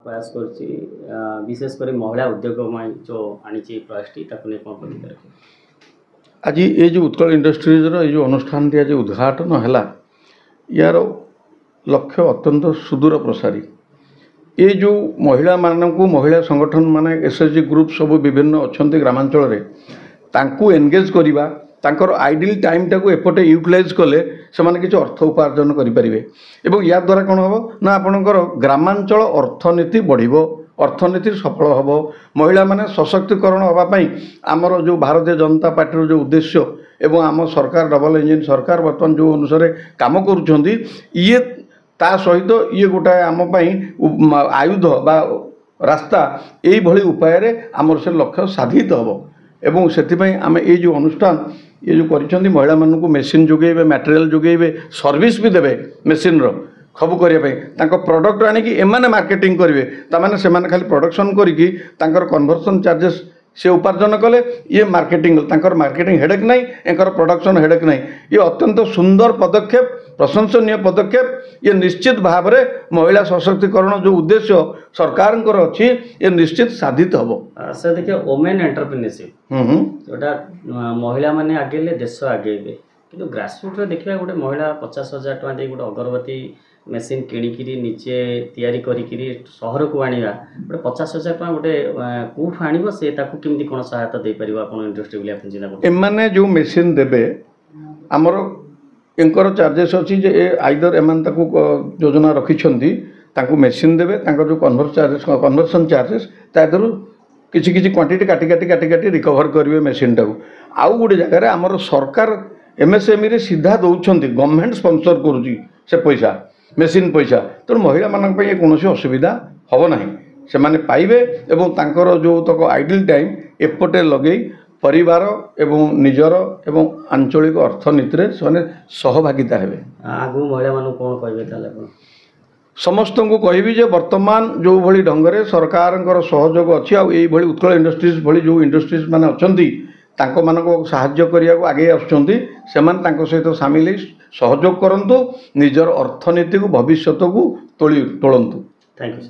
प्रयास करछि विशेष कर महिला उद्योग में जो आनी प्रयास टी ताकू नहीं कौन प्रतिक्रिया रखिए। आज ये जो उत्कल इंडस्ट्रीज जो अनुष्ठान आज उद्घाटन है यार लक्ष्य अत्यंत सुदूर प्रसारी। ये जो महिला मानक महिला संगठन माने एसएचजी ग्रुप सब विभिन्न अच्छा ग्रामांचल तांकू एंगेज करवा तांकर आइडियल टाइम टाको एपटे यूटिलाइज कले से माने किसी अर्थ उपार्जन करें एवं या द्वारा कौन हम ना आपणकर ग्रामांचल अर्थनीति बढ़िबो अर्थनीति सफल हम महिला माने सशक्तिकरण होगापाई आमर जो भारतीय जनता पार्टी जो उद्देश्य एवं आम सरकार डबल इंजिन सरकार बर्तमान जो अनुसार काम करुँच ये ता सहित ये गोटाए आम आयुध बा रास्ता यही उपाय आमर से लक्ष्य साधित हम एवं से आम ये जो अनुष्ठान ये जो करिसेंती महिला मानू मेसीन जोगेबे मटेरियल जोगेबे सर्विस भी देवे मेसीन सब करने प्रोडक्ट आनिकी एमाने मार्केटिंग करेंगे ताने से खाली प्रोडक्शन करिकी तांकर कन्वर्सन चार्जेस से उपार्जन कले ये मार्केटिंग तांकर मार्केटिंग हेडेक नहीं एंकर प्रोडक्शन हेडेक नहीं। ये अत्यंत सुंदर पदक्षेप प्रशंसनीय पदक्षेप। ये निश्चित भाव में महिला सशक्तिकरण जो उद्देश्य सरकार अच्छी ये निश्चित साधित हम। सर देखिए वोमेन एंटरप्रेन्योरशिप जोटा महिला माने आगे देश आगे किंतु ग्रासरूट देखा गोटे महिला 50,000 टका दे गोटे अगरबत्ती मेसीन किणिकी निचे तैयारी करिकी सहर को आनिबा गोटे 50,000 टका गोटे कौट आनिबो से ताकू केमती कोन सहायता दे परिबो आपण इंडस्ट्री बोली आपण चिंता करते एमाने जो मेसीन देबे हमर एंकर चार्जेस अछि जे आइदर एमान ताकू योजना रखिछंती ताकू मेसीन देबे तांकर जो कन्वर्सन चार्जेस तादरु किछि किछि क्वांटिटी काटी काटी काटी काटी रिकवर करेंगे मेसीन टाकू आउ गोटे जगह आमर सरकार एमएसएमई रे सीधा दौरान गवर्नमेंट स्पॉन्सर करुँची से पैसा मेसीन पैसा तेणु महिला मानक कौन असुविधा हम ना से माने पाइबे एवं तांकर जो तक आइडियल टाइम एपटे लगे परिवार एवं निजर एवं आंचलिक अर्थनीति से सहभागिता हेबे। आगु महिला मानक कौन कहबे ताले समस्त को कहबी जे वर्तमान जो भली ढंगरे सरकार सहयोग अच्छी आई उत्कल इंडस्ट्रीज भली जो इंडस्ट्रीज माने अच्छंती तांको मानको साहाय्य करिया को आगे आसुचंती सेमान तांको सहित सामिल सहयोग करंतु निजर अर्थनीति को भविष्यत को तोलंतु। Thank you.